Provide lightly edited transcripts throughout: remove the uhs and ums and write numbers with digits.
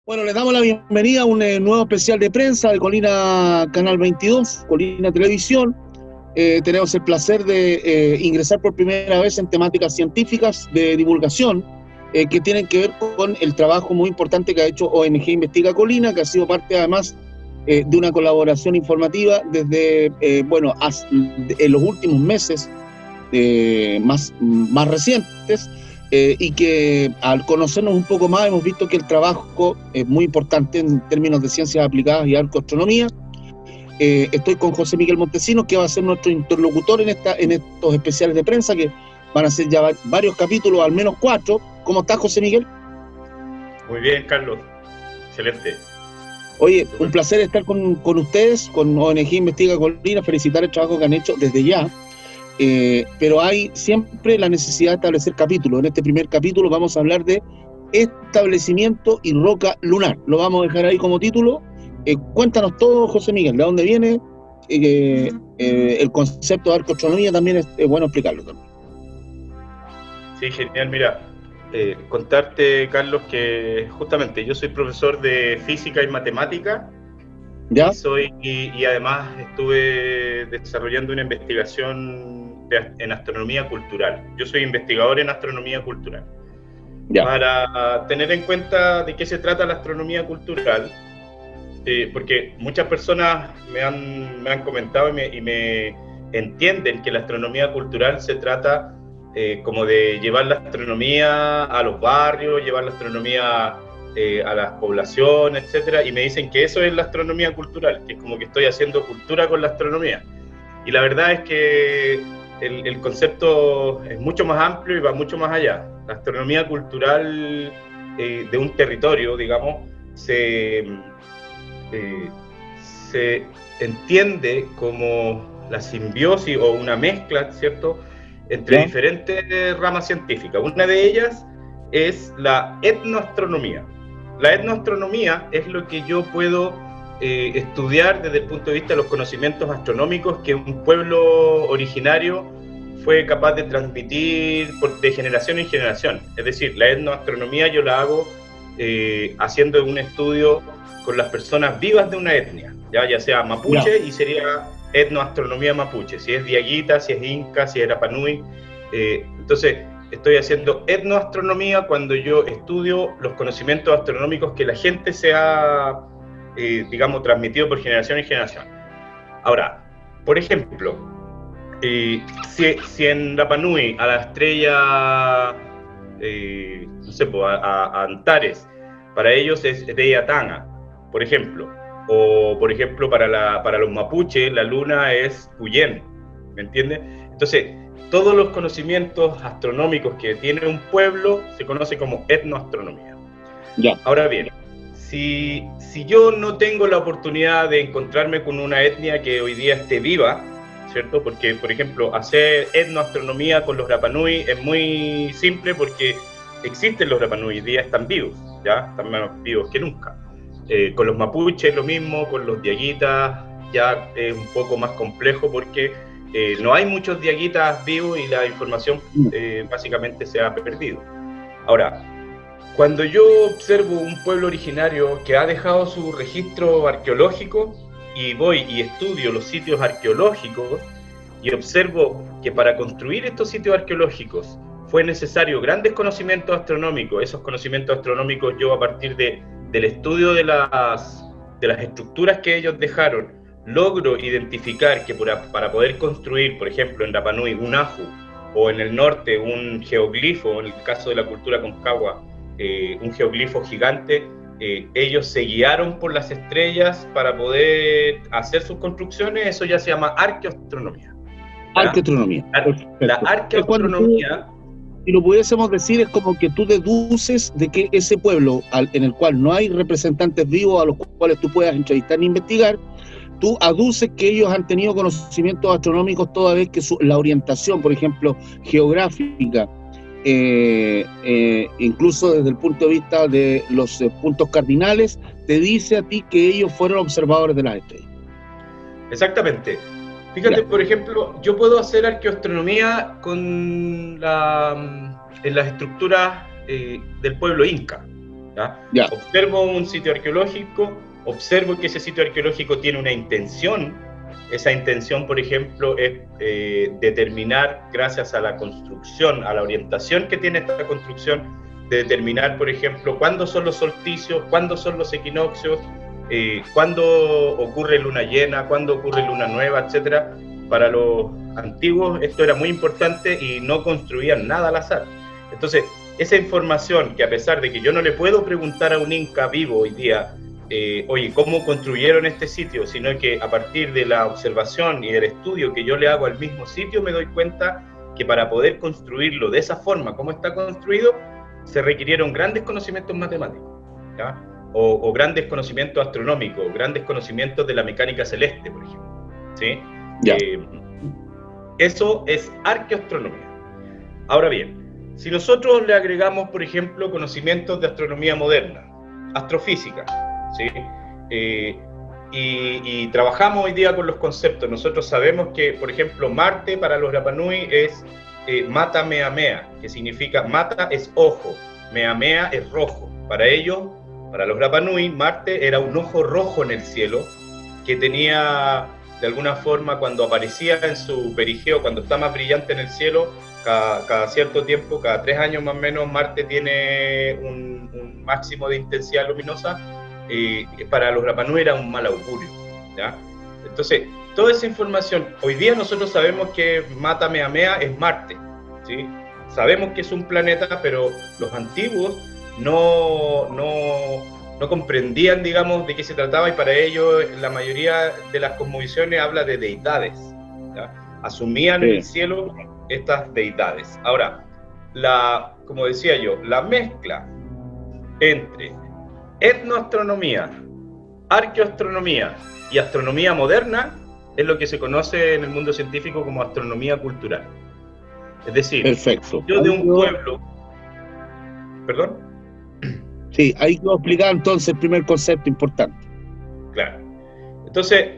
Bueno, les damos la bienvenida a un nuevo especial de prensa de Colina Canal 22, Colina Televisión. Tenemos el placer de ingresar por primera vez en temáticas científicas de divulgación que tienen que ver con el trabajo muy importante que ha hecho ONG Investiga Colina, que ha sido parte además de una colaboración informativa desde, en los últimos meses más recientes. Y que al conocernos un poco más hemos visto que el trabajo es muy importante en términos de ciencias aplicadas y arcoastronomía. Estoy con José Miguel Montesinos, que va a ser nuestro interlocutor en estos especiales de prensa, que van a ser ya varios capítulos, al menos 4. ¿Cómo estás, José Miguel? Muy bien, Carlos. Excelente. Oye, un placer estar con ustedes, con ONG Investiga Colina, felicitar el trabajo que han hecho desde ya. Pero hay siempre la necesidad de establecer capítulos. En este primer capítulo vamos a hablar de establecimiento y roca lunar. Lo vamos a dejar ahí como título. Cuéntanos todo, José Miguel, ¿de dónde viene? El concepto de arcoastronomía también es bueno explicarlo también. Sí, genial. Mira, contarte, Carlos, que justamente yo soy profesor de física y matemática. ¿Ya? Y además estuve desarrollando una investigación en astronomía cultural. Yo soy investigador en astronomía cultural. Ya. Para tener en cuenta de qué se trata la astronomía cultural, porque muchas personas me han comentado y me entienden que la astronomía cultural se trata como de llevar la astronomía a los barrios, llevar la astronomía a las poblaciones, etcétera, y me dicen que eso es la astronomía cultural, que es como que estoy haciendo cultura con la astronomía. Y la verdad es que el concepto es mucho más amplio y va mucho más allá. La astronomía cultural de un territorio, digamos, se entiende como la simbiosis o una mezcla, ¿cierto?, entre diferentes ramas científicas. Una de ellas es la etnoastronomía. La etnoastronomía es lo que yo puedo estudiar desde el punto de vista de los conocimientos astronómicos que un pueblo originario fue capaz de transmitir de generación en generación. Es decir, la etnoastronomía yo la hago haciendo un estudio con las personas vivas de una etnia, ya sea mapuche, y sería etnoastronomía mapuche, si es diaguita, si es inca, si es rapanui. Entonces, estoy haciendo etnoastronomía cuando yo estudio los conocimientos astronómicos que la gente se ha, digamos, transmitido por generación en generación. Ahora, por ejemplo, si en Rapa Nui a la estrella, no sé, a Antares, para ellos es Deyatanga, por ejemplo, o por ejemplo para los mapuches la luna es Puyén, ¿me entiendes? Entonces, todos los conocimientos astronómicos que tiene un pueblo se conoce como etnoastronomía. Ya. Ahora bien, si yo no tengo la oportunidad de encontrarme con una etnia que hoy día esté viva, ¿cierto? Porque, por ejemplo, hacer etnoastronomía con los Rapanui es muy simple porque existen los Rapanui, hoy día están vivos, ¿ya? Están más vivos que nunca. Con los mapuches lo mismo, con los diaguitas ya es un poco más complejo porque no hay muchos diaguitas vivos y la información básicamente se ha perdido. Ahora, cuando yo observo un pueblo originario que ha dejado su registro arqueológico y voy y estudio los sitios arqueológicos y observo que para construir estos sitios arqueológicos fue necesario grandes conocimientos astronómicos, esos conocimientos astronómicos yo a partir del estudio de las estructuras que ellos dejaron, logro identificar que para poder construir, por ejemplo, en Rapa Nui un aju, o en el norte un geoglifo, en el caso de la cultura concagua, un geoglifo gigante, ellos se guiaron por las estrellas para poder hacer sus construcciones, eso ya se llama arqueoastronomía. Arqueoastronomía. La arqueoastronomía... Si lo pudiésemos decir, es como que tú deduces de que ese pueblo en el cual no hay representantes vivos a los cuales tú puedas entrevistar ni investigar, tú aduces que ellos han tenido conocimientos astronómicos toda vez que la orientación, por ejemplo, geográfica, incluso desde el punto de vista de los puntos cardinales, te dice a ti que ellos fueron observadores de las estrellas. Exactamente. Fíjate, por ejemplo, yo puedo hacer arqueoastronomía en las estructuras del pueblo inca, ¿ya? Ya. Observo un sitio arqueológico, observo que ese sitio arqueológico tiene una intención. Esa intención, por ejemplo, es determinar, gracias a la construcción, a la orientación que tiene esta construcción, de determinar, por ejemplo, cuándo son los solsticios, cuándo son los equinoccios, cuándo ocurre luna llena, cuándo ocurre luna nueva, etcétera. Para los antiguos esto era muy importante y no construían nada al azar. Entonces, esa información que, a pesar de que yo no le puedo preguntar a un inca vivo hoy día, oye, ¿cómo construyeron este sitio? Sino que a partir de la observación y del estudio que yo le hago al mismo sitio, me doy cuenta que para poder construirlo de esa forma, como está construido, se requirieron grandes conocimientos matemáticos, ¿ya? O grandes conocimientos astronómicos, grandes conocimientos de la mecánica celeste, por ejemplo, ¿sí? Eso es arqueoastronomía. Ahora bien, si nosotros le agregamos, por ejemplo, conocimientos de astronomía moderna, astrofísica, ¿sí? Y trabajamos hoy día con los conceptos. Nosotros sabemos que, por ejemplo, Marte para los Rapanui es Mata Mea Mea, que significa Mata es ojo, Mea Mea es rojo. Para ellos, para los Rapanui, Marte era un ojo rojo en el cielo que tenía, de alguna forma, cuando aparecía en su perigeo, cuando está más brillante en el cielo, cada cierto tiempo, cada 3 años más o menos, Marte tiene un máximo de intensidad luminosa. Para los Rapanui era un mal augurio, ¿ya? Entonces, toda esa información, hoy día nosotros sabemos que Mata Mea Mea es Marte, ¿sí? Sabemos que es un planeta, pero los antiguos no comprendían, digamos, de qué se trataba, y para ellos la mayoría de las cosmovisiones habla de deidades, ¿ya? Asumían en el cielo estas deidades. Ahora, como decía yo, la mezcla entre etnoastronomía, arqueoastronomía y astronomía moderna es lo que se conoce en el mundo científico como astronomía cultural. Es decir, perfecto. Yo de un pueblo... ¿Perdón? Sí, ahí quiero explicar entonces el primer concepto importante. Claro. Entonces,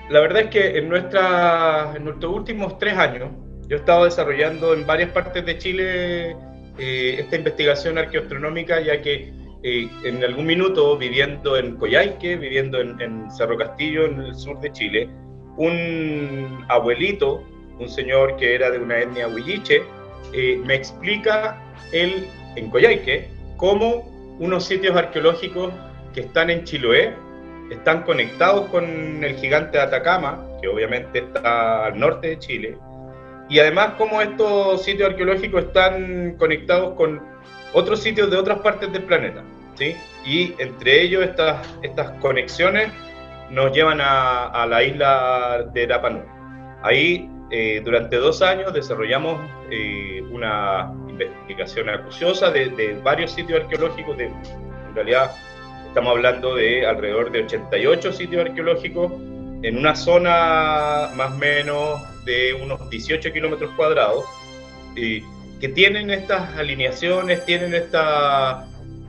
la verdad es que en nuestros últimos 3 años, yo he estado desarrollando en varias partes de Chile esta investigación arqueoastronómica, ya que en algún minuto, viviendo en Coyhaique, viviendo en Cerro Castillo, en el sur de Chile, un abuelito, un señor que era de una etnia huilliche, me explica él en Coyhaique cómo unos sitios arqueológicos que están en Chiloé están conectados con el gigante de Atacama, que obviamente está al norte de Chile, y además cómo estos sitios arqueológicos están conectados con otros sitios de otras partes del planeta, ¿sí? Y entre ellos estas conexiones nos llevan a la isla de Rapa Nui. Ahí, durante 2 años, desarrollamos una investigación acuciosa de varios sitios arqueológicos. En realidad, estamos hablando de alrededor de 88 sitios arqueológicos en una zona más o menos de unos 18 kilómetros cuadrados, que tienen estas alineaciones, tienen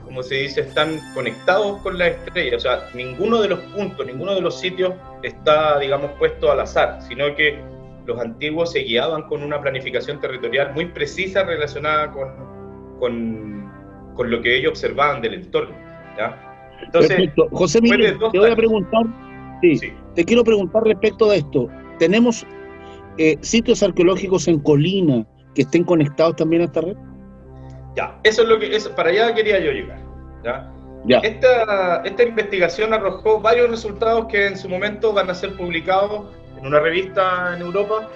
como se dice, están conectados con la estrella. O sea, ninguno de los puntos, ninguno de los sitios está, digamos, puesto al azar, sino que los antiguos se guiaban con una planificación territorial muy precisa relacionada con lo que ellos observaban del entorno, ¿ya? Entonces, perfecto. José Miguel, te voy a preguntar, sí, te quiero preguntar respecto de esto. ¿Tenemos sitios arqueológicos en Colina que estén conectados también a esta red? Ya, eso es lo que para allá quería yo llegar, ¿ya? Ya. Esta investigación arrojó varios resultados que en su momento van a ser publicados en una revista en Europa,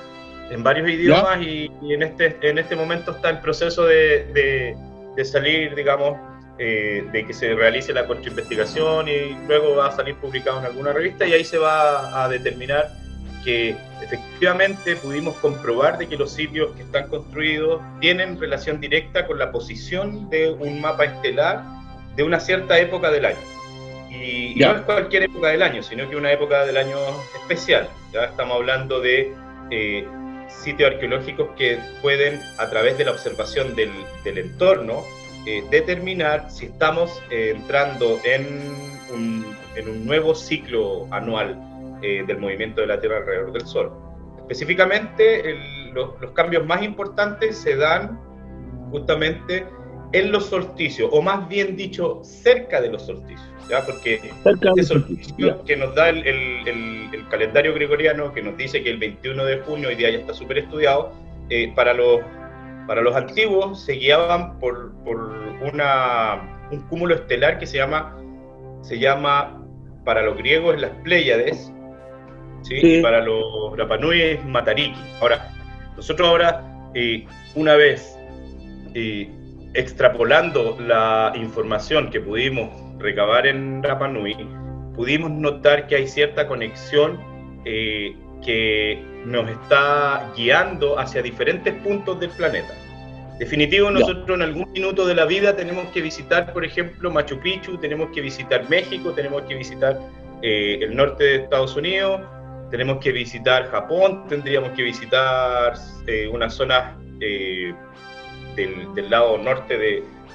en varios idiomas, y en este momento está en proceso de salir, digamos, de que se realice la contrainvestigación, y luego va a salir publicado en alguna revista, y ahí se va a determinar que efectivamente pudimos comprobar de que los sitios que están construidos tienen relación directa con la posición de un mapa estelar de una cierta época del año. Y no es cualquier época del año, sino que una época del año especial. Ya estamos hablando de sitios arqueológicos que pueden, a través de la observación del entorno, determinar si estamos entrando en un nuevo ciclo anual del movimiento de la Tierra alrededor del Sol. Específicamente, los cambios más importantes se dan justamente en los solsticios, o más bien dicho, cerca de los solsticios, ¿ya? Porque este solsticio que nos da el calendario gregoriano, que nos dice que el 21 de junio, hoy día ya está súper estudiado, para los antiguos se guiaban por un cúmulo estelar que se llama, para los griegos, las Pléyades, ¿sí? Sí. Y para los Rapanui es Matariki. Ahora, nosotros una vez extrapolando la información que pudimos recabar en Rapanui, pudimos notar que hay cierta conexión que nos está guiando hacia diferentes puntos del planeta. Definitivo, nosotros en algún minuto de la vida tenemos que visitar, por ejemplo, Machu Picchu, tenemos que visitar México, tenemos que visitar el norte de Estados Unidos, tenemos que visitar Japón, tendríamos que visitar una zona del lado norte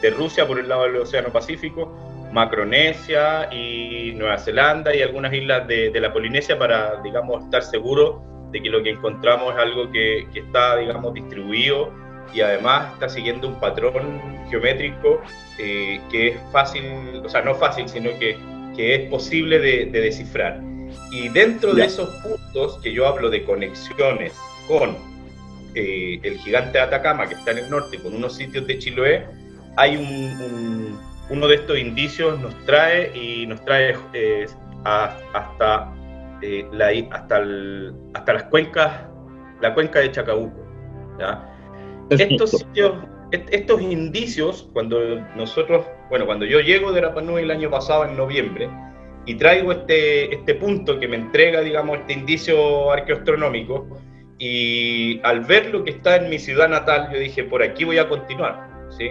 de Rusia, por el lado del Océano Pacífico, Macaronesia y Nueva Zelanda y algunas islas de la Polinesia para, digamos, estar seguros de que lo que encontramos es algo que está, digamos, distribuido y además está siguiendo un patrón geométrico que es fácil, o sea, no fácil, sino que es posible de descifrar. Y dentro de esos puntos que yo hablo de conexiones con el gigante de Atacama, que está en el norte, con unos sitios de Chiloé, hay uno de estos indicios nos trae hasta las cuencas, la cuenca de Chacabuco, ¿ya? Estos indicios, cuando yo llego de Rapa Nui el año pasado, en noviembre, y traigo este punto que me entrega, digamos, este indicio arqueoastronómico, y al ver lo que está en mi ciudad natal, yo dije, por aquí voy a continuar, ¿sí?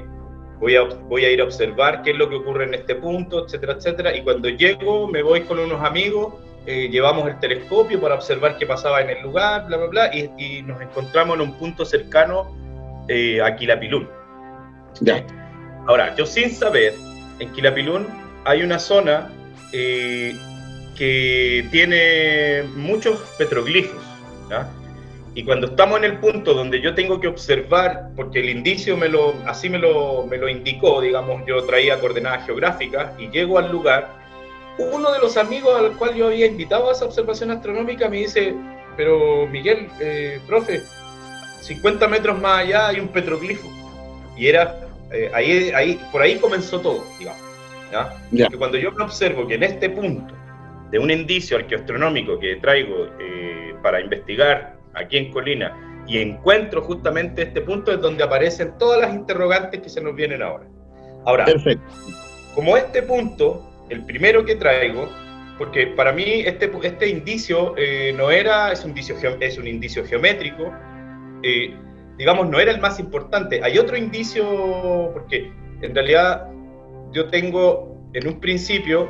Voy a ir a observar qué es lo que ocurre en este punto, etcétera, etcétera, y cuando llego me voy con unos amigos, llevamos el telescopio para observar qué pasaba en el lugar, bla, bla, bla, y nos encontramos en un punto cercano a Quilapilún. Ya. Ahora, yo sin saber, en Quilapilún hay una zona que tiene muchos petroglifos, ¿ya? Y cuando estamos en el punto donde yo tengo que observar, porque el indicio me lo indicó, digamos, yo traía coordenadas geográficas y llego al lugar, uno de los amigos al cual yo había invitado a esa observación astronómica me dice, pero Miguel, profe, 50 metros más allá hay un petroglifo. Y era, por ahí comenzó todo, digamos, ¿ya? Yeah. Porque cuando yo me observo que en este punto de un indicio arqueoastronómico que traigo para investigar aquí en Colina, y encuentro justamente este punto, es donde aparecen todas las interrogantes que se nos vienen ahora. Ahora, perfecto. Como este punto, el primero que traigo, porque para mí este indicio es un indicio geométrico, digamos, no era el más importante. Hay otro indicio, porque en realidad yo tengo, en un principio,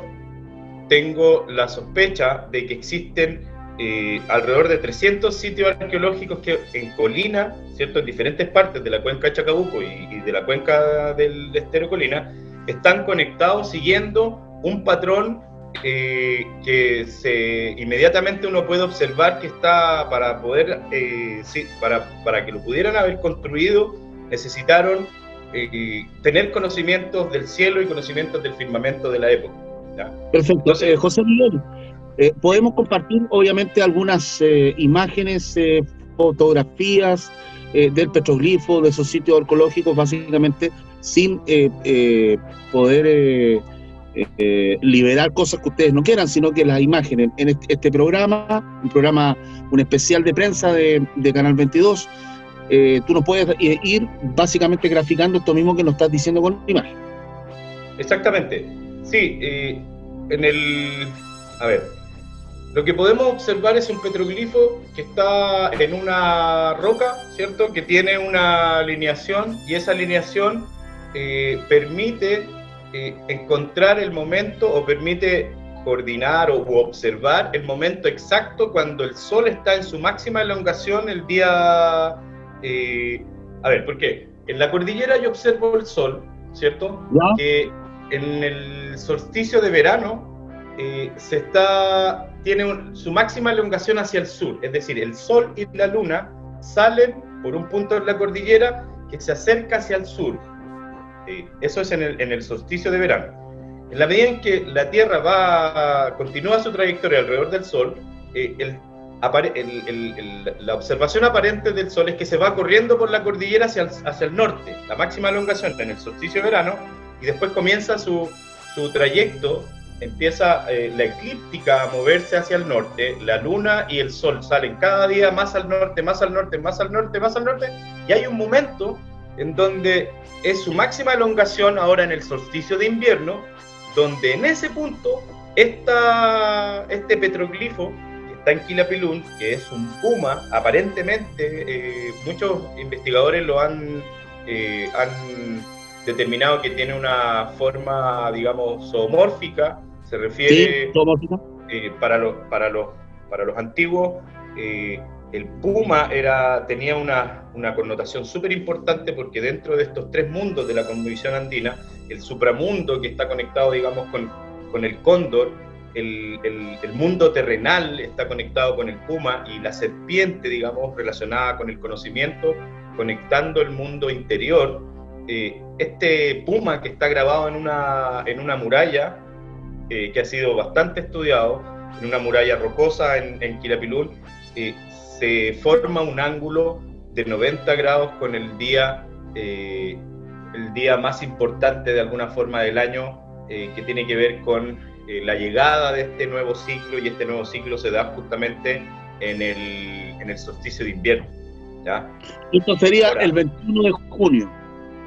tengo la sospecha de que existen alrededor de 300 sitios arqueológicos que en Colina, ¿cierto?, en diferentes partes de la cuenca de Chacabuco y de la cuenca del estero Colina, están conectados siguiendo un patrón que inmediatamente uno puede observar que está, para poder, para que lo pudieran haber construido, necesitaron tener conocimientos del cielo y conocimientos del firmamento de la época, ¿ya? Perfecto. Entonces, José Miguel, podemos compartir obviamente algunas imágenes, fotografías del petroglifo, de esos sitios arqueológicos, básicamente sin poder liberar cosas que ustedes no quieran, sino que las imágenes en este programa, un especial de prensa de Canal 22, tú nos puedes ir básicamente graficando esto mismo que nos estás diciendo con la imagen. Exactamente, sí. A ver, lo que podemos observar es un petroglifo que está en una roca, ¿cierto?, que tiene una alineación, y esa alineación permite encontrar el momento, o permite coordinar o observar el momento exacto cuando el Sol está en su máxima elongación el día... a ver, ¿por qué? En la cordillera yo observo el Sol, ¿cierto? ¿Ya? Que en el solsticio de verano tiene su máxima elongación hacia el sur, es decir, el Sol y la Luna salen por un punto de la cordillera que se acerca hacia el sur, Eso es en el solsticio de verano. En la medida en que la Tierra continúa su trayectoria alrededor del Sol, la observación aparente del Sol es que se va corriendo por la cordillera hacia el norte, la máxima elongación en el solsticio de verano, y después comienza su trayecto, empieza la eclíptica a moverse hacia el norte, la Luna y el Sol salen cada día más al norte, más al norte, más al norte, más al norte, y hay un momento en donde es su máxima elongación ahora en el solsticio de invierno, donde en ese punto este petroglifo que está en Quilapilún, que es un puma, aparentemente muchos investigadores lo han determinado que tiene una forma, digamos, zoomórfica, se refiere, sí, zoomórfica. Para los antiguos, el puma tenía una connotación súper importante, porque dentro de estos tres mundos de la cosmovisión andina, el supramundo, que está conectado, digamos, con el cóndor, el mundo terrenal está conectado con el puma, y la serpiente, digamos, relacionada con el conocimiento, conectando el mundo interior. Este puma, que está grabado en una muralla, que ha sido bastante estudiado, en una muralla rocosa en Quilapilún, se forma un ángulo de 90 grados con el día más importante de alguna forma del año, que tiene que ver con la llegada de este nuevo ciclo, y este nuevo ciclo se da justamente en el solsticio de invierno, ¿ya? Esto sería ahora, el 21 de junio.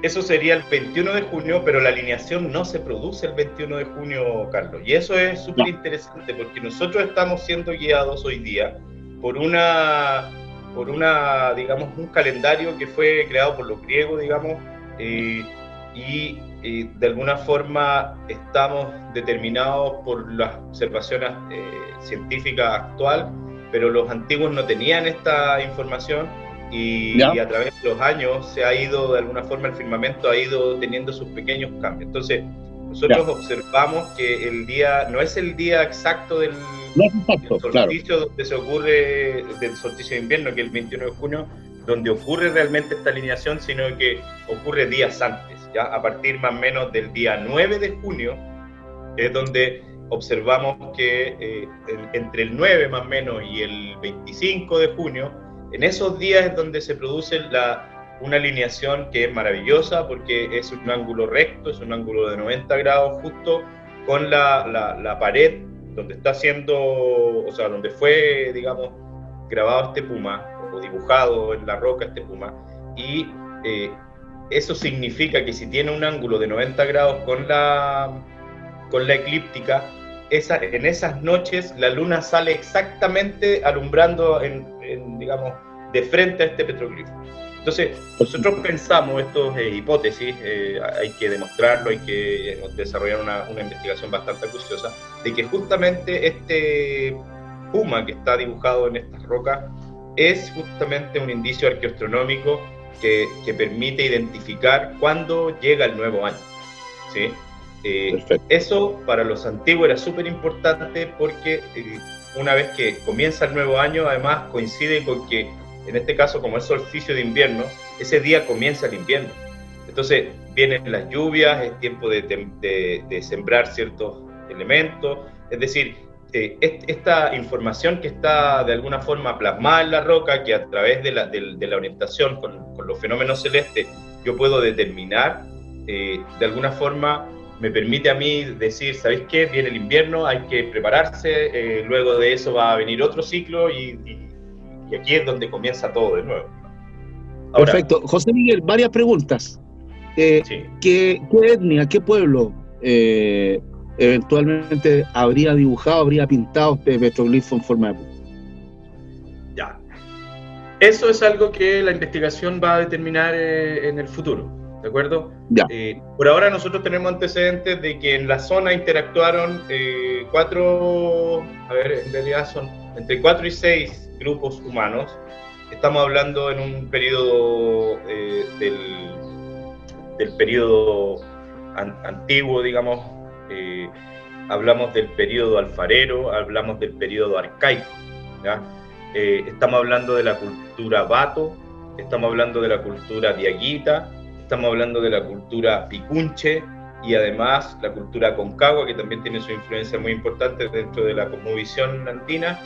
Eso sería el 21 de junio, pero la alineación no se produce el 21 de junio, Carlos. Y eso es súper interesante, porque nosotros estamos siendo guiados hoy día por digamos, un calendario que fue creado por los griegos, digamos, y de alguna forma estamos determinados por las observaciones científicas actuales, pero los antiguos no tenían esta información. Y a través de los años se ha ido, de alguna forma, el firmamento ha ido teniendo sus pequeños cambios. Entonces, nosotros observamos que el día no es el día exacto del solsticio, donde se ocurre, del solsticio de invierno, que es el 21 de junio, donde ocurre realmente esta alineación, sino que ocurre días antes, ¿ya? A partir más o menos del día 9 de junio, es donde observamos que entre el 9 más o menos y el 25 de junio, en esos días es donde se produce una alineación que es maravillosa, porque es un ángulo recto, es un ángulo de 90 grados, justo con la pared donde está haciendo, o sea, donde fue, digamos, grabado este puma, o dibujado en la roca este puma, y eso significa que si tiene un ángulo de 90 grados con la eclíptica, en esas noches la luna sale exactamente alumbrando digamos, de frente a este petroglifo. Entonces, nosotros pensamos, esto es hipótesis, hay que demostrarlo, hay que desarrollar una investigación bastante acuciosa, de que justamente este puma que está dibujado en estas rocas es justamente un indicio arqueoastronómico que permite identificar cuándo llega el nuevo año, ¿sí? Eso para los antiguos era súper importante, porque una vez que comienza el nuevo año, además coincide con que, en este caso, como es solsticio de invierno, ese día comienza el invierno. Entonces vienen las lluvias, es tiempo de sembrar ciertos elementos, es decir, esta información que está de alguna forma plasmada en la roca, que a través de la orientación con los fenómenos celestes yo puedo determinar, de alguna forma me permite a mí decir, ¿sabéis qué? Viene el invierno, hay que prepararse, luego de eso va a venir otro ciclo, y aquí es donde comienza todo de nuevo. Ahora, perfecto. José Miguel, varias preguntas. Sí. ¿Qué etnia, qué pueblo eventualmente habría dibujado, habría pintado este petroglifo en forma de puma? Ya. Eso es algo que la investigación va a determinar en el futuro, ¿de acuerdo? Ya. Por ahora nosotros tenemos antecedentes de que en la zona interactuaron en realidad son entre 4 y 6 grupos humanos. Estamos hablando en un periodo del periodo antiguo, digamos, hablamos del periodo alfarero, hablamos del periodo arcaico, ¿ya? Estamos hablando de la cultura Bato, estamos hablando de la cultura Diaguita, estamos hablando de la cultura picunche y además la cultura concagua, que también tiene su influencia muy importante dentro de la cosmovisión andina,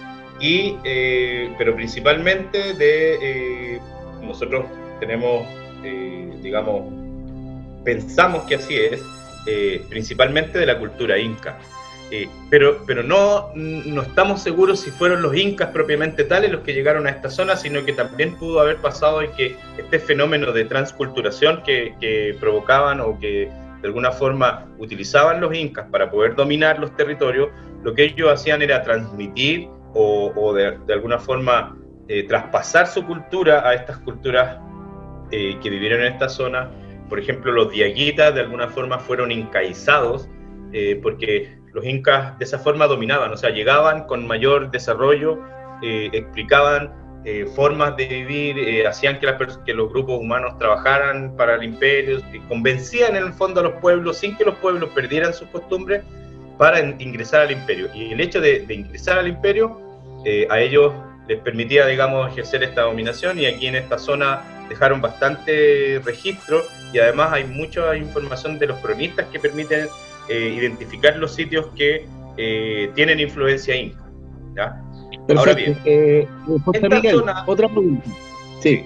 pero principalmente nosotros tenemos, digamos, pensamos que así es, principalmente de la cultura inca. Pero no estamos seguros si fueron los incas propiamente tales los que llegaron a esta zona, sino que también pudo haber pasado en que este fenómeno de transculturación que provocaban o que de alguna forma utilizaban los incas para poder dominar los territorios, lo que ellos hacían era transmitir o de alguna forma traspasar su cultura a estas culturas que vivieron en esta zona. Por ejemplo, los diaguitas de alguna forma fueron incaizados porque los incas de esa forma dominaban, o sea, llegaban con mayor desarrollo, explicaban formas de vivir, hacían que los grupos humanos trabajaran para el imperio, convencían en el fondo a los pueblos sin que los pueblos perdieran sus costumbres para ingresar al imperio. Y el hecho de ingresar al imperio a ellos les permitía, digamos, ejercer esta dominación, y aquí en esta zona dejaron bastante registro, y además hay mucha información de los cronistas que permiten identificar los sitios que tienen influencia inca, ¿ya? Perfecto. Ahora bien, José Miguel, zona... otra pregunta. Sí.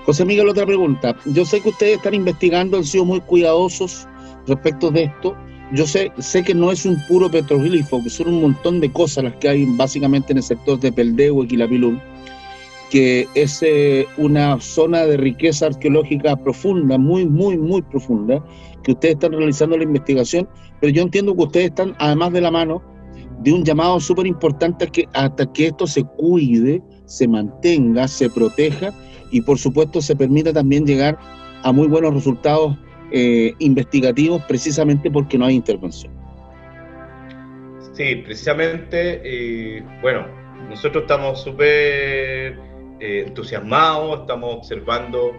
José Miguel, otra pregunta. Yo sé que ustedes están investigando, han sido muy cuidadosos respecto de esto. Yo sé que no es un puro petroglifo, que son un montón de cosas las que hay básicamente en el sector de Peldehue y Quilapilún, que es una zona de riqueza arqueológica profunda, muy, muy, muy profunda, que ustedes están realizando la investigación, pero yo entiendo que ustedes están, además de la mano, de un llamado súper importante hasta que esto se cuide, se mantenga, se proteja, y por supuesto se permita también llegar a muy buenos resultados investigativos, precisamente porque no hay intervención. Sí, precisamente, bueno, nosotros estamos súper entusiasmados, estamos observando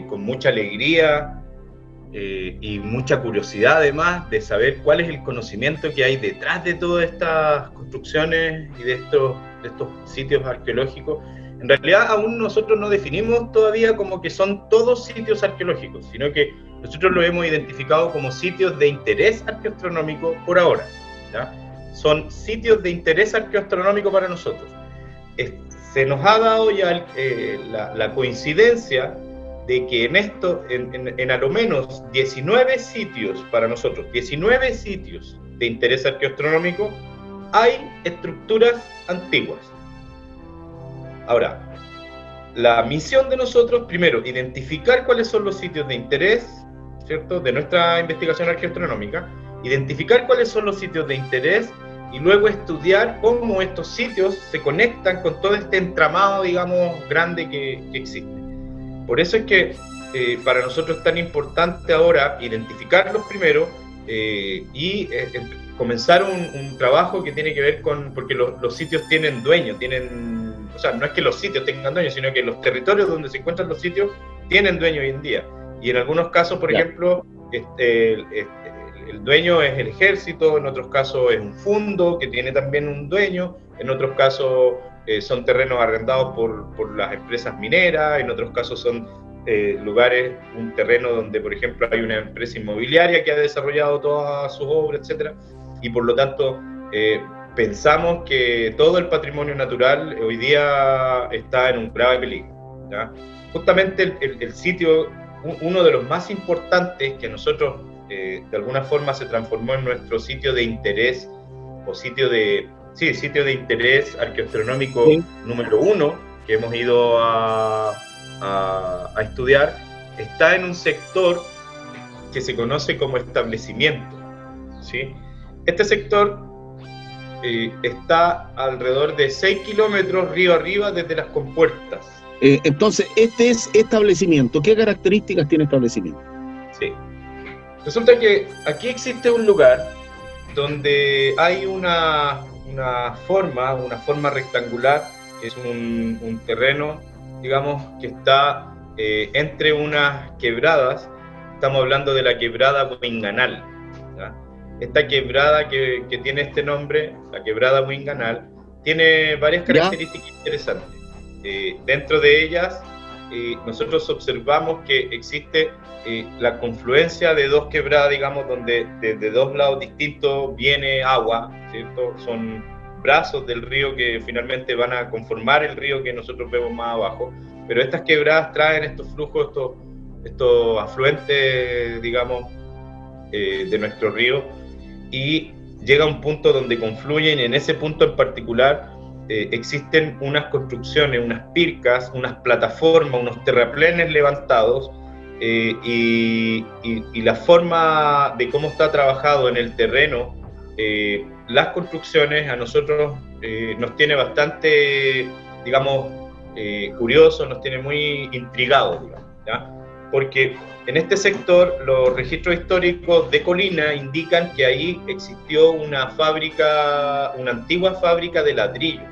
con mucha alegría y mucha curiosidad además de saber cuál es el conocimiento que hay detrás de todas estas construcciones y de estos sitios arqueológicos. En realidad aún nosotros no definimos todavía como que son todos sitios arqueológicos, sino que nosotros lo hemos identificado como sitios de interés arqueoastronómico por ahora, ¿ya? Son sitios de interés arqueoastronómico para nosotros. Se nos ha dado ya la coincidencia de que en a lo menos 19 sitios para nosotros, 19 sitios de interés arqueoastronómico, hay estructuras antiguas. Ahora, la misión de nosotros, primero, identificar cuáles son los sitios de interés, ¿cierto?, de nuestra investigación arqueoastronómica, identificar cuáles son los sitios de interés y luego estudiar cómo estos sitios se conectan con todo este entramado, digamos, grande que existe. Por eso es que para nosotros es tan importante ahora identificarlos primero y comenzar un trabajo que tiene que ver con, porque los sitios tienen dueños, o sea, no es que los sitios tengan dueños, sino que los territorios donde se encuentran los sitios tienen dueño hoy en día. Y en algunos casos, por ejemplo, el dueño es el ejército, en otros casos es un fundo que tiene también un dueño, en otros casos son terrenos arrendados por las empresas mineras, en otros casos son lugares, un terreno donde, por ejemplo, hay una empresa inmobiliaria que ha desarrollado todas sus obras, etcétera, y por lo tanto pensamos que todo el patrimonio natural hoy día está en un grave peligro, ¿ya? Justamente el sitio, uno de los más importantes que nosotros de alguna forma se transformó en nuestro sitio de interés o sitio de interés arqueoastronómico número 1 que hemos ido a estudiar, está en un sector que se conoce como establecimiento, ¿sí? Este sector está alrededor de 6 kilómetros río arriba desde las compuertas. Entonces, este es establecimiento. ¿Qué características tiene establecimiento? Sí. Resulta que aquí existe un lugar donde hay una forma rectangular, que es un terreno, digamos, que está entre unas quebradas. Estamos hablando de la quebrada Huinganal, ¿ya? Esta quebrada que tiene este nombre, la quebrada Huinganal, tiene varias características interesantes. Dentro de ellas nosotros observamos que existe la confluencia de dos quebradas, digamos, donde de dos lados distintos viene agua, ¿cierto? Son brazos del río que finalmente van a conformar el río que nosotros vemos más abajo, pero estas quebradas traen estos flujos, estos afluentes, digamos, de nuestro río, y llega un punto donde confluyen, y en ese punto en particular existen unas construcciones, unas pircas, unas plataformas, unos terraplenes levantados, y la forma de cómo está trabajado en el terreno, las construcciones a nosotros nos tiene bastante, digamos, curiosos, nos tiene muy intrigados, digamos, ¿ya? Porque en este sector los registros históricos de Colina indican que ahí existió una fábrica, una antigua fábrica de ladrillos,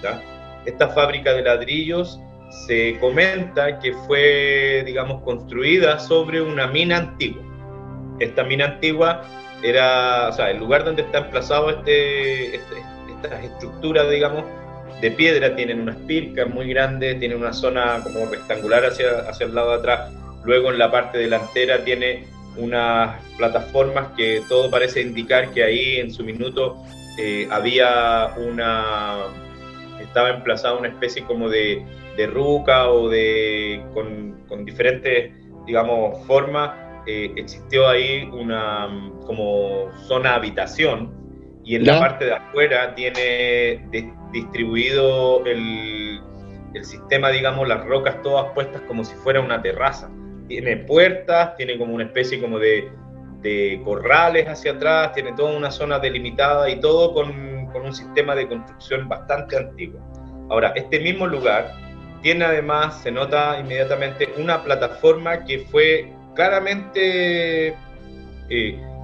¿ya? Esta fábrica de ladrillos se comenta que fue, digamos, construida sobre una mina antigua. Esta mina antigua era, o sea, el lugar donde está emplazado estas estructuras, digamos, de piedra, tienen unas pircas muy grandes, tienen una zona como rectangular hacia el lado de atrás. Luego en la parte delantera tiene unas plataformas que todo parece indicar que ahí en su minuto estaba emplazada una especie como de ruca o con diferentes, digamos, formas. Existió ahí una como zona habitación, y en la parte de afuera tiene distribuido el sistema, digamos, las rocas todas puestas como si fuera una terraza. Tiene puertas, tiene como una especie como de corrales hacia atrás, tiene toda una zona delimitada y todo con un sistema de construcción bastante antiguo. Ahora, este mismo lugar tiene además, se nota inmediatamente, una plataforma que fue claramente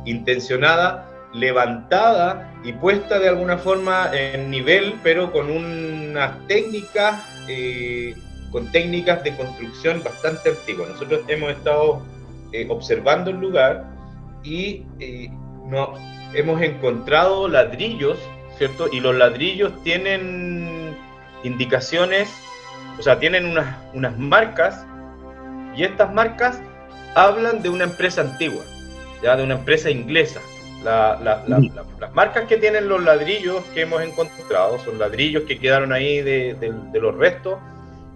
intencionada, levantada y puesta de alguna forma en nivel, pero con unas técnicas de construcción bastante antiguas. Nosotros hemos estado observando el lugar y hemos encontrado ladrillos, ¿cierto? Y los ladrillos tienen indicaciones, o sea, tienen unas marcas, y estas marcas hablan de una empresa antigua, ya, de una empresa inglesa. Las marcas que tienen los ladrillos que hemos encontrado son ladrillos que quedaron ahí de los restos.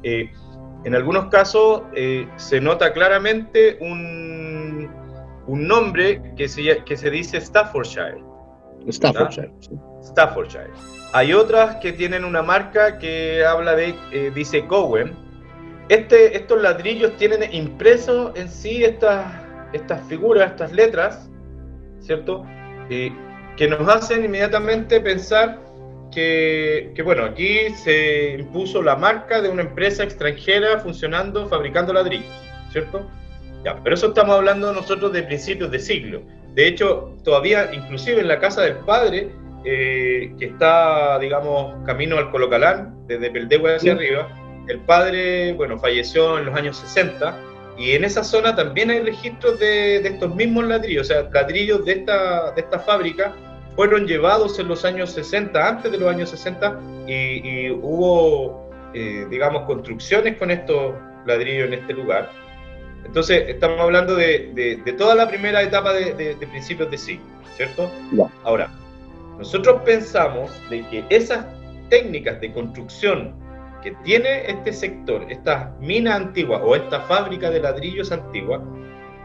En algunos casos se nota claramente un nombre que se dice Staffordshire. Staffordshire. Sí. Staffordshire. Hay otras que tienen una marca que habla dice Cowen. Estos ladrillos tienen impreso en sí estas figuras, estas letras, ¿cierto? Que nos hacen inmediatamente pensar que bueno, aquí se impuso la marca de una empresa extranjera funcionando, fabricando ladrillos, ¿cierto? Ya, pero eso estamos hablando nosotros de principios de siglo. De hecho, todavía, inclusive en la casa del padre, que está, digamos, camino al Colocalán, desde Peldehue hacia arriba, el padre, bueno, falleció en los años 60, y en esa zona también hay registros de estos mismos ladrillos, o sea, ladrillos de esta fábrica fueron llevados en los años 60, antes de los años 60, y hubo, digamos, construcciones con estos ladrillos en este lugar. Entonces, estamos hablando de toda la primera etapa de principios de siglo, ¿cierto? No. Ahora, nosotros pensamos de que esas técnicas de construcción que tiene este sector, esta mina antigua o esta fábrica de ladrillos antigua,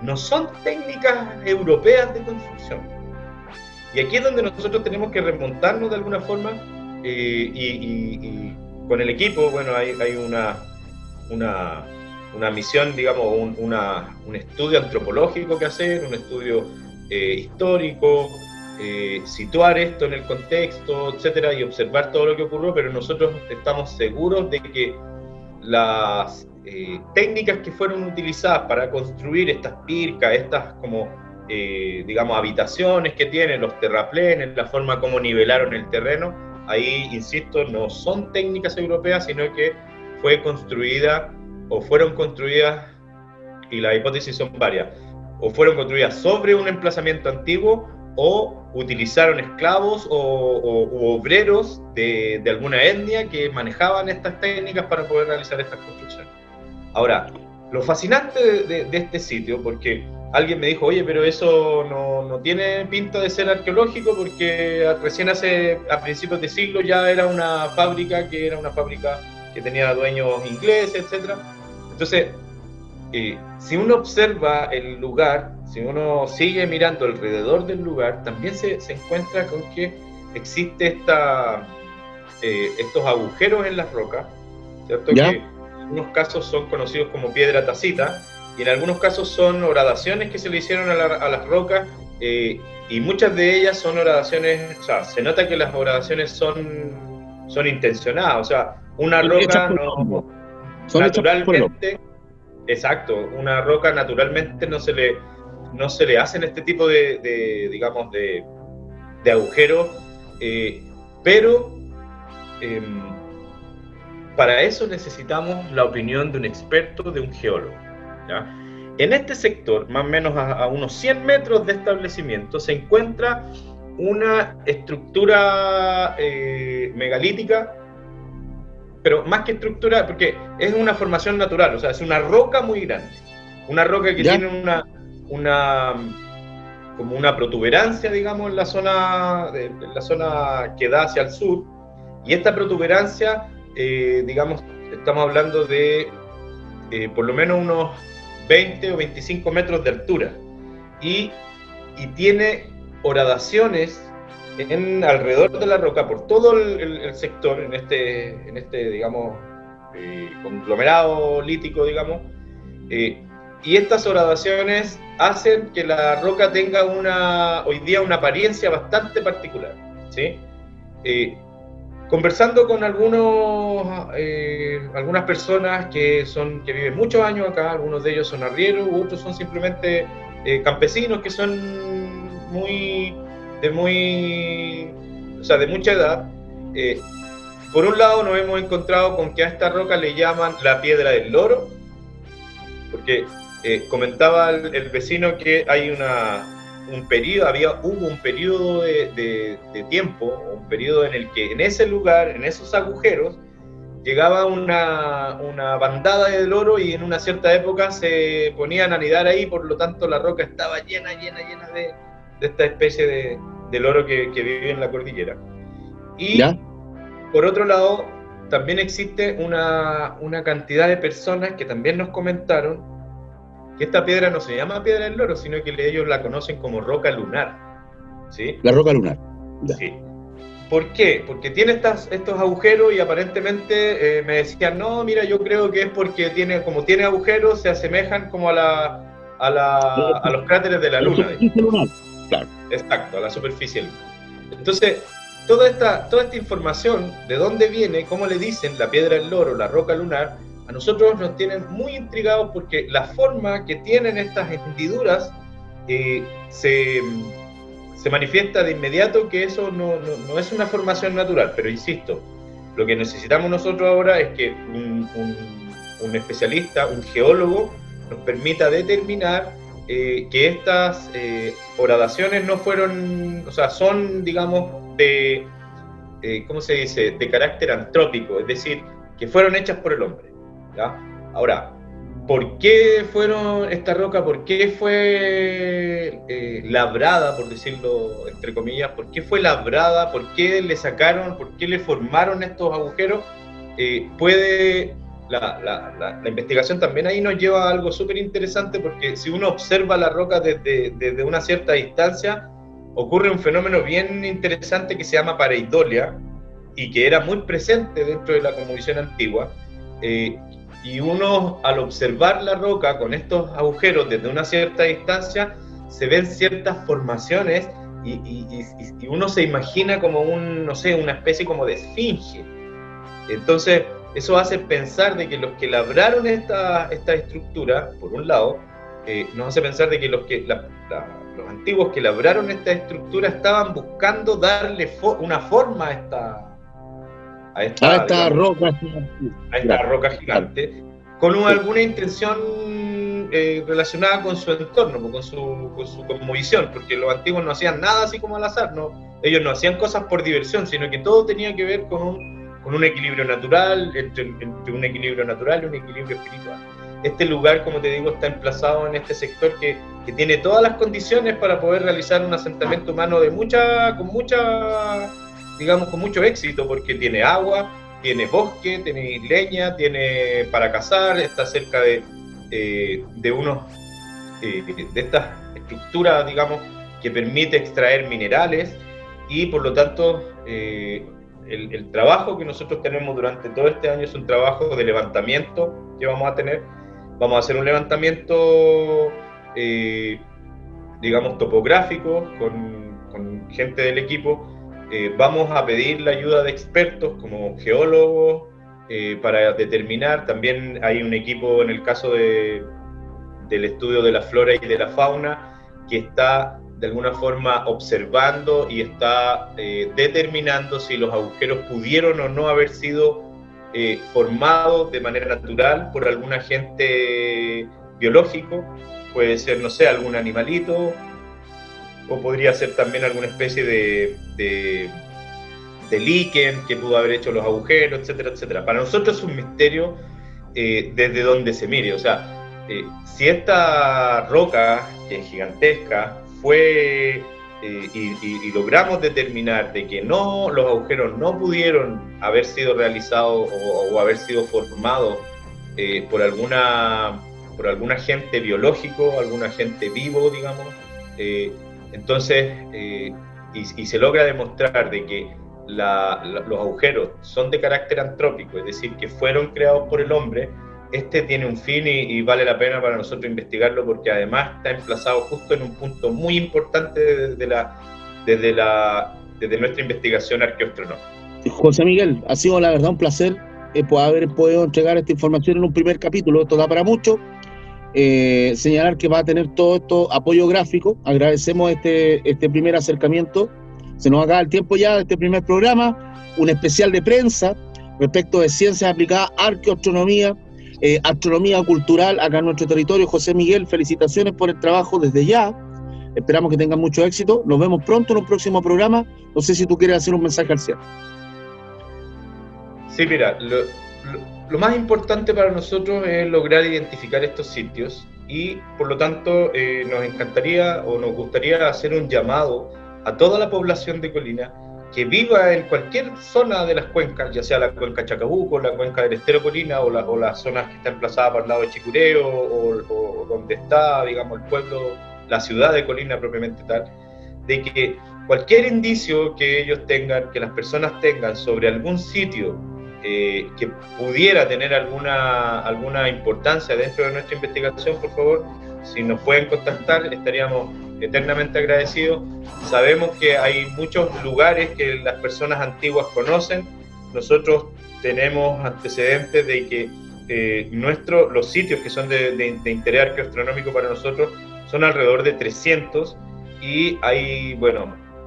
no son técnicas europeas de construcción. Y aquí es donde nosotros tenemos que remontarnos de alguna forma, y con el equipo, bueno, hay una misión, digamos, un estudio antropológico que hacer, un estudio histórico, situar esto en el contexto, etcétera, y observar todo lo que ocurrió, pero nosotros estamos seguros de que las técnicas que fueron utilizadas para construir estas pircas, estas como, digamos, habitaciones que tienen, los terraplenes, la forma como nivelaron el terreno, ahí, insisto, no son técnicas europeas, sino que fue construida o fueron construidas, y las hipótesis son varias, o fueron construidas sobre un emplazamiento antiguo, o utilizaron esclavos o obreros de alguna etnia que manejaban estas técnicas para poder realizar estas construcciones. Ahora, lo fascinante de este sitio, porque alguien me dijo, oye, pero eso no tiene pinta de ser arqueológico, porque recién a principios de siglo ya era una fábrica que tenía dueños ingleses, etc. Entonces, si uno observa el lugar, si uno sigue mirando alrededor del lugar, también se encuentra con que existe estos agujeros en las rocas, ¿cierto? ¿Ya? Que en algunos casos son conocidos como piedra tacita, y en algunos casos son horadaciones que se le hicieron a las rocas, y muchas de ellas son horadaciones, o sea, se nota que las horadaciones son intencionadas, o sea, una roca no, naturalmente, exacto, una roca naturalmente no se le hacen este tipo digamos, de agujeros, pero para eso necesitamos la opinión de un experto, de un geólogo, ¿ya? En este sector, más o menos a unos 100 metros de establecimiento, se encuentra una estructura megalítica, pero más que estructura, porque es una formación natural, o sea, es una roca muy grande, una roca que tiene como una protuberancia, digamos, en la zona que da hacia el sur, y esta protuberancia, digamos, estamos hablando de por lo menos unos 20 o 25 metros de altura, y tiene horadaciones alrededor de la roca por todo el sector, en este digamos, conglomerado lítico, digamos, y estas horadaciones hacen que la roca tenga hoy día una apariencia bastante particular, ¿sí? Conversando con algunas personas que viven muchos años acá, algunos de ellos son arrieros, otros son simplemente campesinos que son de mucha edad. Por un lado nos hemos encontrado con que a esta roca le llaman la piedra del loro, porque comentaba el vecino que hay hubo un periodo de tiempo, un periodo en el que en ese lugar, en esos agujeros, llegaba una bandada de loro, y en una cierta época se ponían a anidar ahí, por lo tanto la roca estaba llena de esta especie de loro que vive en la cordillera. Y ¿ya? Por otro lado, también existe una cantidad de personas que también nos comentaron que esta piedra no se llama piedra del loro, sino que ellos la conocen como roca lunar, ¿sí? La roca lunar. Ya. Sí. ¿Por qué? Porque tiene estos agujeros, y aparentemente me decían, no, mira, yo creo que es porque como tiene agujeros, se asemejan como a los cráteres de la Luna. Claro. Exacto, a la superficie lunar. Entonces, toda esta información, de dónde viene, cómo le dicen la piedra del loro, la roca lunar, a nosotros nos tienen muy intrigados, porque la forma que tienen estas hendiduras se manifiesta de inmediato que eso no es una formación natural. Pero insisto, lo que necesitamos nosotros ahora es que un especialista, un geólogo, nos permita determinar que estas horadaciones no fueron, o sea, son, digamos, ¿cómo se dice?, de carácter antrópico, es decir, que fueron hechas por el hombre, ¿ya? Ahora, ¿por qué esta roca, por qué fue labrada, por decirlo entre comillas? ¿Por qué fue labrada? ¿Por qué le sacaron? ¿Por qué le formaron estos agujeros? La investigación también ahí nos lleva a algo súper interesante, porque si uno observa la roca desde una cierta distancia, ocurre un fenómeno bien interesante que se llama pareidolia, y que era muy presente dentro de la cosmovisión antigua, y uno, al observar la roca con estos agujeros desde una cierta distancia, se ven ciertas formaciones, y uno se imagina como una especie como de esfinge. Entonces eso hace pensar de que los que labraron esta estructura, por un lado, nos hace pensar de que los antiguos que labraron esta estructura estaban buscando darle una forma a esta roca gigante, con alguna intención relacionada con su entorno, con su cosmovisión, porque los antiguos no hacían nada así como al azar, ellos no hacían cosas por diversión, sino que todo tenía que ver con un equilibrio natural, entre un equilibrio natural y un equilibrio espiritual. este lugar, como te digo, está emplazado en este sector que tiene todas las condiciones para poder realizar un asentamiento humano con mucho éxito, porque tiene agua, tiene bosque, tiene leña, tiene para cazar, está cerca de estas estructuras, digamos, que permite extraer minerales, y por lo tanto el trabajo que nosotros tenemos durante todo este año es un trabajo de levantamiento que vamos a tener. Vamos a hacer un levantamiento, digamos, topográfico con gente del equipo. Vamos a pedir la ayuda de expertos como geólogos para determinar. También hay un equipo en el caso del estudio de la flora y de la fauna que está de alguna forma observando y está determinando si los agujeros pudieron o no haber sido formados de manera natural por algún agente biológico. Puede ser, no sé, algún animalito, o podría ser también alguna especie de líquen que pudo haber hecho los agujeros, etcétera, etcétera. Para nosotros es un misterio desde donde se mire. O sea, si esta roca, que es gigantesca, fue y logramos determinar de que los agujeros no pudieron haber sido realizados o haber sido formados por algún agente biológico, algún agente vivo, digamos, entonces, y se logra demostrar de que los agujeros son de carácter antrópico, es decir, que fueron creados por el hombre, tiene un fin y vale la pena para nosotros investigarlo, porque además está emplazado justo en un punto muy importante desde nuestra investigación arqueoastronómica. José Miguel, ha sido la verdad un placer haber podido entregar esta información en un primer capítulo. Esto da para mucho. Señalar que va a tener todo esto apoyo gráfico. Agradecemos este primer acercamiento. Se nos acaba el tiempo ya de este primer programa, un especial de prensa respecto de ciencias aplicadas, arqueoastronomía, astronomía cultural acá en nuestro territorio. José Miguel, felicitaciones por el trabajo desde ya. Esperamos que tengan mucho éxito. Nos vemos pronto en un próximo programa. No sé si tú quieres hacer un mensaje al cierre. Sí, mira, lo más importante para nosotros es lograr identificar estos sitios, y por lo tanto nos encantaría o nos gustaría hacer un llamado a toda la población de Colina que viva en cualquier zona de las cuencas, ya sea la cuenca Chacabuco, la cuenca del Estero Colina, o las zonas que están emplazadas para el lado de Chicureo, o donde está, digamos, el pueblo, la ciudad de Colina propiamente tal, de que cualquier indicio que ellos tengan, que las personas tengan sobre algún sitio que pudiera tener alguna importancia dentro de nuestra investigación, por favor, si nos pueden contactar, estaríamos eternamente agradecidos. Sabemos que hay muchos lugares que las personas antiguas conocen. Nosotros tenemos antecedentes de que los sitios que son de interés arqueoastronómico para nosotros son alrededor de 300, y hay,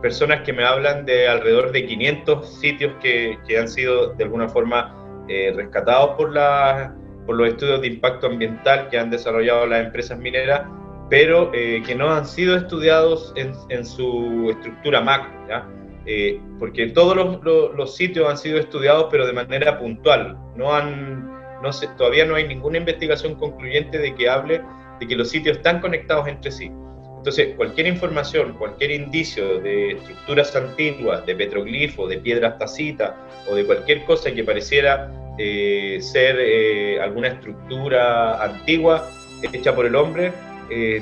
personas que me hablan de alrededor de 500 sitios que han sido de alguna forma rescatados por los estudios de impacto ambiental que han desarrollado las empresas mineras, pero que no han sido estudiados en su estructura macro, ¿ya? Porque todos los sitios han sido estudiados, pero de manera puntual. Todavía no hay ninguna investigación concluyente de que hable de que los sitios están conectados entre sí. Entonces, cualquier información, cualquier indicio de estructuras antiguas, de petroglifos, de piedras tacitas, o de cualquier cosa que pareciera ser alguna estructura antigua hecha por el hombre,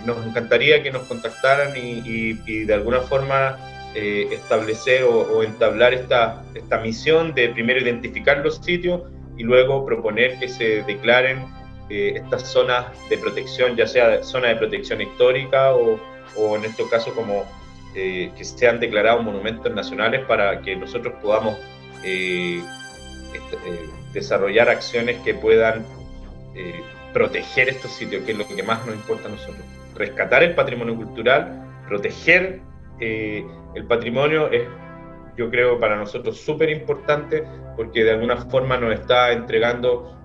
nos encantaría que nos contactaran y de alguna forma establecer o entablar esta misión de primero identificar los sitios y luego proponer que se declaren estas zonas de protección, ya sea zona de protección histórica o en este caso como que sean declarados monumentos nacionales, para que nosotros podamos desarrollar acciones que puedan proteger estos sitios, que es lo que más nos importa a nosotros. Rescatar el patrimonio cultural, proteger el patrimonio es, yo creo, para nosotros súper importante, porque de alguna forma nos está entregando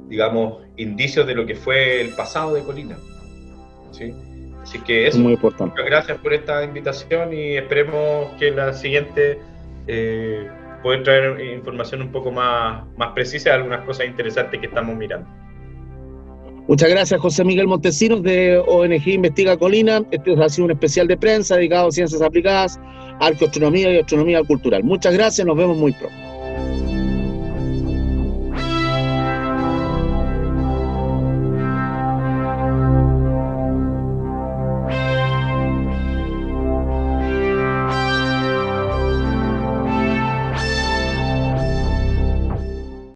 digamos, indicios de lo que fue el pasado de Colina, ¿sí? Así que eso, muy importante. Muchas gracias por esta invitación, y esperemos que la siguiente pueda traer información un poco más precisa de algunas cosas interesantes que estamos mirando. Muchas gracias, José Miguel Montesinos, de ONG Investiga Colina. Este ha sido un especial de prensa dedicado a ciencias aplicadas, arqueoastronomía y astronomía cultural. Muchas gracias, nos vemos muy pronto.